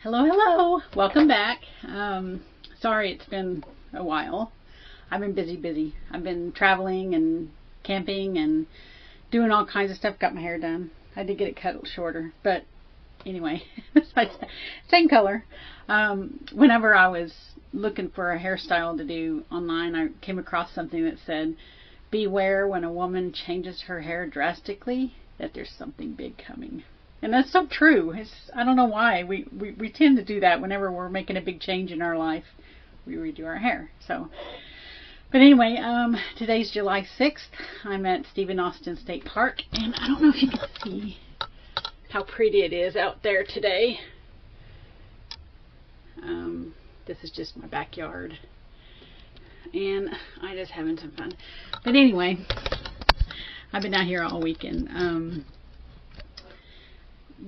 Hello, hello. Welcome back. Sorry it's been a while. I've been busy. I've been traveling and camping and doing all kinds of stuff. Got my hair done. I did get it cut shorter, but anyway, same color. Whenever I was looking for a hairstyle to do online, I came across something that said, "Beware when a woman changes her hair drastically, that there's something big coming." And that's so true. I don't know why. We tend to do that whenever we're making a big change in our life. We redo our hair. But anyway, today's July 6th. I'm at Stephen Austin State Park. And I don't know if you can see how pretty it is out there today. This is just my backyard. And I'm just having some fun. But anyway, I've been out here all weekend.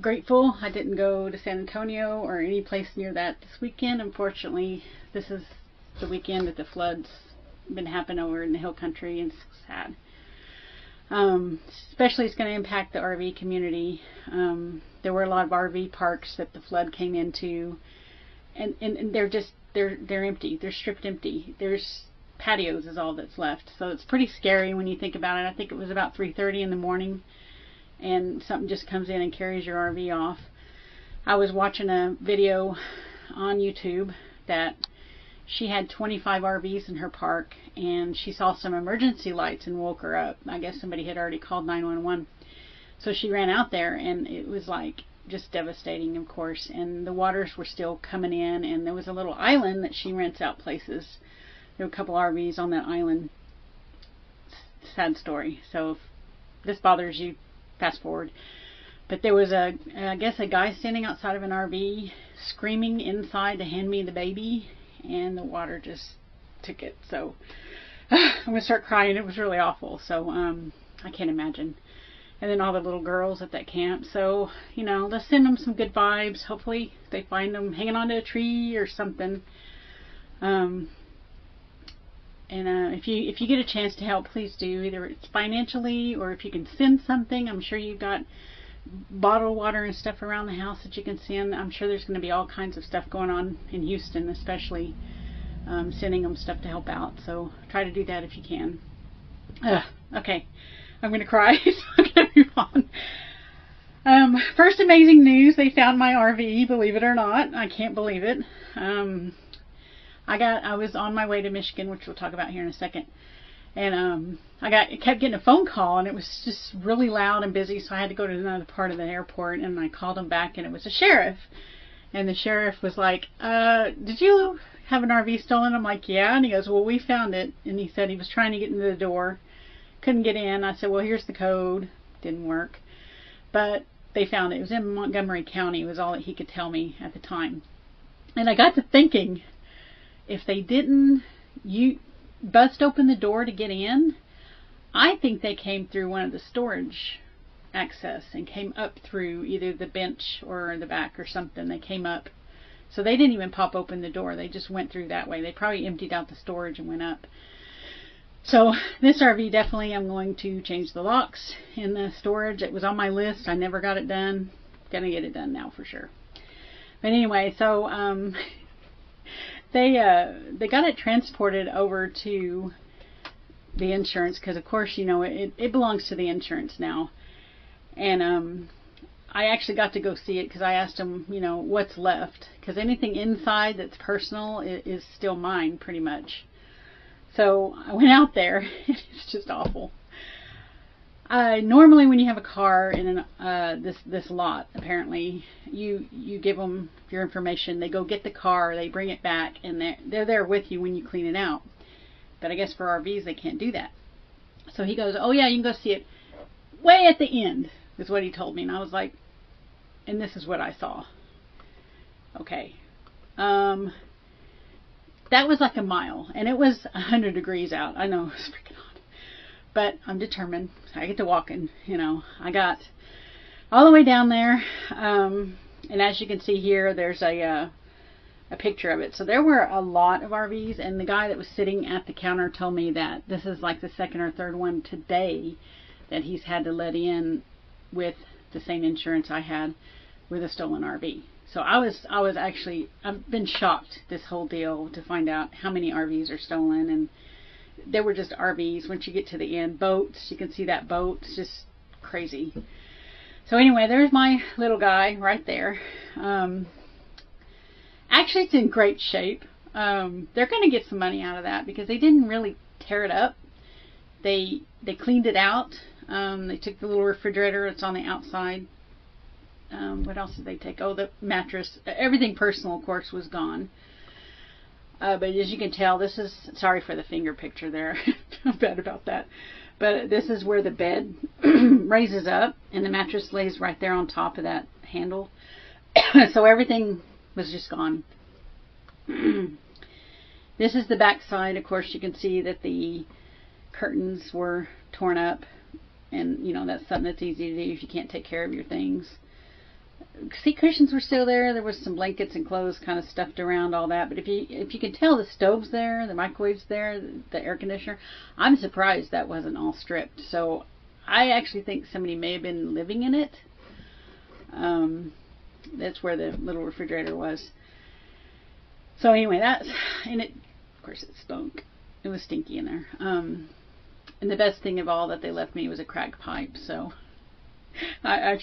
Grateful I didn't go to San Antonio or any place near that this weekend. Unfortunately, this is the weekend that the floods been happening over in the hill country, and it's sad. Especially it's going to impact the RV community. There were a lot of RV parks that the flood came into, and they're empty. They're stripped empty. There's patios is all that's left. So it's pretty scary when you think about it. I think it was about 3:30 in the morning. And something just comes in and carries your RV off. I was watching a video on YouTube that she had 25 RVs in her park, and she saw some emergency lights and woke her up. I guess somebody had already called 911. So she ran out there, and it was like just devastating, of course. And the waters were still coming in, and there was a little island that she rents out places. There were a couple RVs on that island. Sad story. So if this bothers you, fast forward. But there was I guess a guy standing outside of an RV screaming inside to hand me the baby, and the water just took it. So I'm gonna start crying. It was really awful. So I can't imagine. And then all the little girls at that camp. So let's send them some good vibes. Hopefully they find them hanging onto a tree or something. And if you get a chance to help, please do. Either it's financially or if you can send something. I'm sure you've got bottled water and stuff around the house that you can send. I'm sure there's going to be all kinds of stuff going on in Houston, especially sending them stuff to help out. So try to do that if you can. Okay, I'm going to cry. So I'm going to move on. First amazing news, they found my RV, believe it or not. I can't believe it. I was on my way to Michigan, which we'll talk about here in a second, and I kept getting a phone call, and it was just really loud and busy, so I had to go to another part of the airport, and I called him back, and it was a sheriff, and the sheriff was like, "Did you have an RV stolen?" I'm like, "Yeah," and he goes, "Well, we found it," and he said he was trying to get into the door, couldn't get in. I said, "Well, here's the code." Didn't work, but they found it. It was in Montgomery County. Was all that he could tell me at the time, and I got to thinking, if they didn't bust open the door to get in, I think they came through one of the storage access and came up through either the bench or the back or something. They came up. So they didn't even pop open the door. They just went through that way. They probably emptied out the storage and went up. So this RV, definitely I'm going to change the locks in the storage. It was on my list. I never got it done. Gonna get it done now for sure. But anyway, so they got it transported over to the insurance because, of course, it belongs to the insurance now. And I actually got to go see it because I asked them, what's left, because anything inside that's personal is still mine pretty much. So I went out there. It's just awful. Normally when you have a car in this lot, apparently you give them your information, they go get the car, they bring it back, and they're there with you when you clean it out. But I guess for RVs they can't do that. So he goes, "Oh yeah, you can go see it way at the end," is what he told me. And I was like, and this is what I saw. Okay. That was like a mile, and it was 100 degrees out. I know, it was freaking hot. But I'm determined. I get to walking, I got all the way down there. And as you can see here, there's a picture of it. So there were a lot of RVs, and the guy that was sitting at the counter told me that this is like the second or third one today that he's had to let in with the same insurance I had with a stolen RV. So I've been shocked this whole deal to find out how many RVs are stolen, and they were just RVs. Once you get to the end, boats, you can see that boat. It's just crazy. So anyway, there's my little guy right there. Actually, it's in great shape. They're going to get some money out of that because they didn't really tear it up. They cleaned it out. They took the little refrigerator. It's on the outside. What else did they take? Oh, the mattress. Everything personal, of course, was gone. But as you can tell, this is, sorry for the finger picture there. I'm bad about that. But this is where the bed raises up, and the mattress lays right there on top of that handle. So everything was just gone. This is the back side. Of course, you can see that the curtains were torn up, and you know that's something that's easy to do if you can't take care of your things. Seat cushions were still there. There was some blankets and clothes kind of stuffed around all that. But if you can tell, the stove's there, the microwave's there, the air conditioner. I'm surprised that wasn't all stripped. So I actually think somebody may have been living in it. That's where the little refrigerator was. So anyway, and it, of course, it stunk. It was stinky in there. And the best thing of all that they left me was a cracked pipe. So I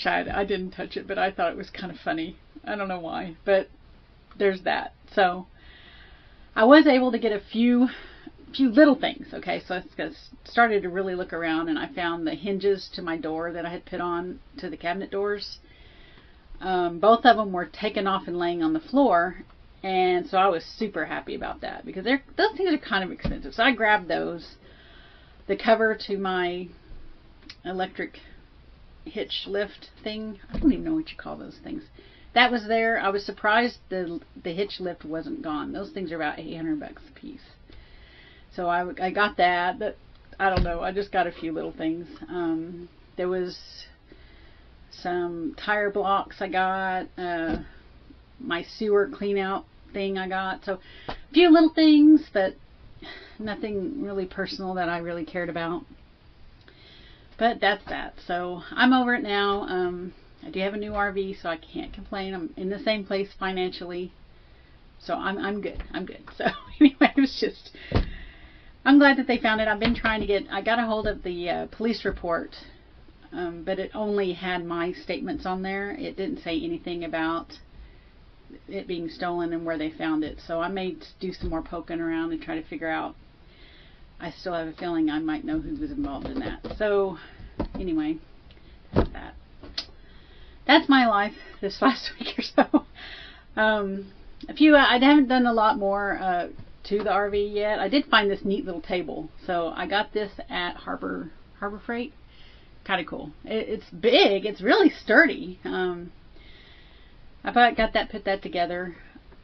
didn't touch it, but I thought it was kind of funny. I don't know why, but there's that. So I was able to get a few little things. Okay, so I started to really look around, and I found the hinges to my door that I had put on to the cabinet doors. Both of them were taken off and laying on the floor, and so I was super happy about that because those things are kind of expensive. So I grabbed those. The cover to my electric hitch lift thing, I don't even know what you call those things, that was there. I was surprised the hitch lift wasn't gone. Those things are about $800 a piece. So I got that, but I don't know, I just got a few little things. There was some tire blocks I got, my sewer clean out thing I got, so a few little things, but nothing really personal that I really cared about. But that's that. So I'm over it now. I do have a new RV, so I can't complain. I'm in the same place financially, so I'm good. I'm good. So anyway, it was just, I'm glad that they found it. I've been trying to I got a hold of the police report, but it only had my statements on there. It didn't say anything about it being stolen and where they found it. So I may do some more poking around and try to figure out. I still have a feeling I might know who was involved in that. So anyway, that's that. That's my life this last week or so. I haven't done a lot more to the RV yet. I did find this neat little table. So I got this at Harbor Freight. Kind of cool. It's big. It's really sturdy. I got that, put that together.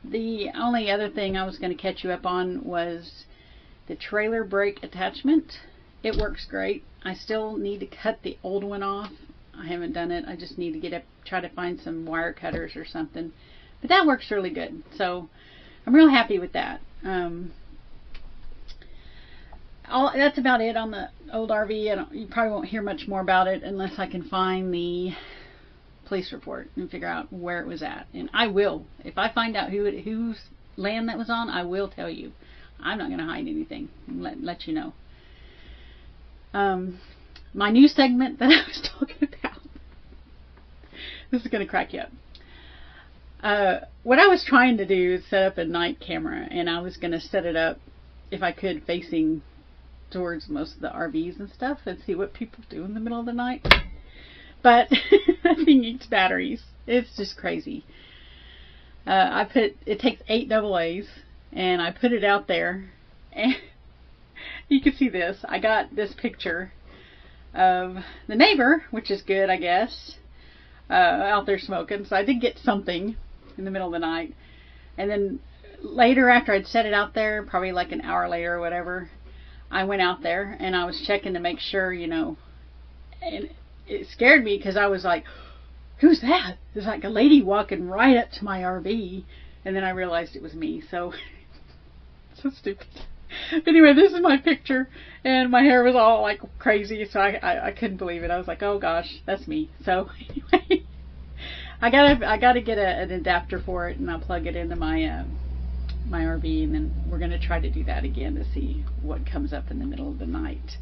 The only other thing I was going to catch you up on was the trailer brake attachment. It works great. I still need to cut the old one off. I haven't done it. I just need to try to find some wire cutters or something. But that works really good. So I'm real happy with that. That's about it on the old RV. You probably won't hear much more about it unless I can find the police report and figure out where it was at. And I will. If I find out whose land that was on, I will tell you. I'm not going to hide anything. Let you know. My new segment that I was talking about. This is going to crack you up. What I was trying to do is set up a night camera, and I was going to set it up, if I could, facing towards most of the RVs and stuff, and see what people do in the middle of the night. But that thing eats batteries. It's just crazy. It takes 8 AA's. And I put it out there, and you can see this. I got this picture of the neighbor, which is good, I guess, out there smoking. So I did get something in the middle of the night. And then later, after I'd set it out there, probably like an hour later or whatever, I went out there and I was checking to make sure, and it scared me because I was like, who's that? There's like a lady walking right up to my RV. And then I realized it was me. So so stupid. Anyway, this is my picture, and my hair was all like crazy, so I couldn't believe it. I was like, oh gosh, that's me. So anyway, I gotta get an adapter for it, and I'll plug it into my my RV, and then we're gonna try to do that again to see what comes up in the middle of the night.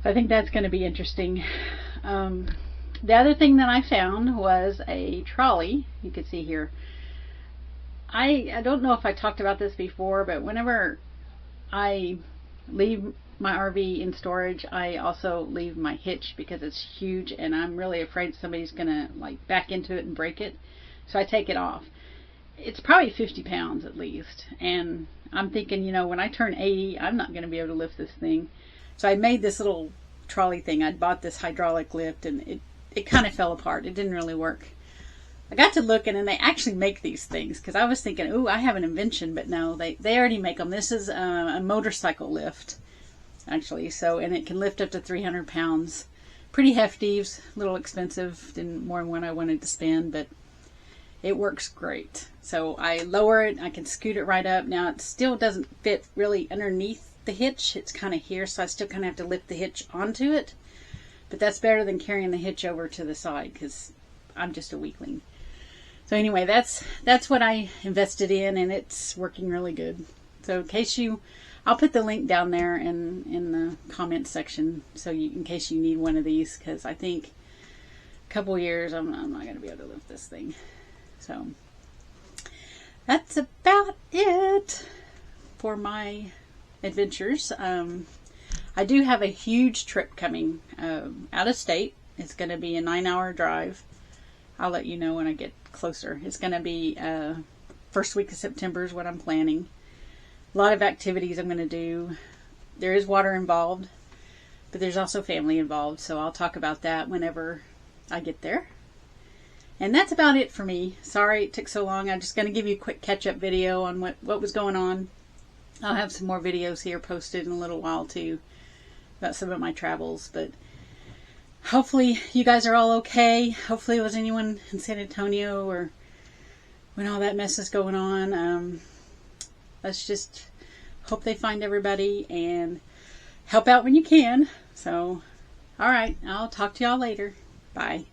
I think that's going to be interesting. The other thing that I found was a trolley. You can see here. I don't know if I talked about this before, but whenever I leave my RV in storage, I also leave my hitch because it's huge and I'm really afraid somebody's gonna like back into it and break it. So I take it off. It's probably 50 pounds at least, and I'm thinking, you know, when I turn 80, I'm not going to be able to lift this thing. So I made this little trolley thing. I'd bought this hydraulic lift, and it kind of fell apart. It didn't really work. I got to looking, and they actually make these things, because I was thinking, ooh, I have an invention, but no, they already make them. This is a motorcycle lift, actually, so, and it can lift up to 300 pounds. Pretty hefty, a little expensive, didn't more than what I wanted to spend, but it works great. So I lower it, I can scoot it right up. Now it still doesn't fit really underneath the hitch. It's kind of here, so I still kind of have to lift the hitch onto it. But that's better than carrying the hitch over to the side, because I'm just a weakling. So anyway, that's what I invested in, and it's working really good. So in case I'll put the link down there in the comment section, so in case you need one of these, because I think a couple years I'm not going to be able to lift this thing. So that's about it for my adventures. I do have a huge trip coming out of state. It's going to be a 9-hour drive. I'll let you know when I get closer. It's going to be first week of September is what I'm planning. A lot of activities I'm going to do. There is water involved, but there's also family involved, so I'll talk about that whenever I get there. And that's about it for me. Sorry it took so long. I'm just going to give you a quick catch-up video on what was going on. I'll have some more videos here posted in a little while too about some of my travels. But hopefully you guys are all okay. Hopefully it was anyone in San Antonio or when all that mess is going on. Let's just hope they find everybody and help out when you can. So, all right. I'll talk to y'all later. Bye.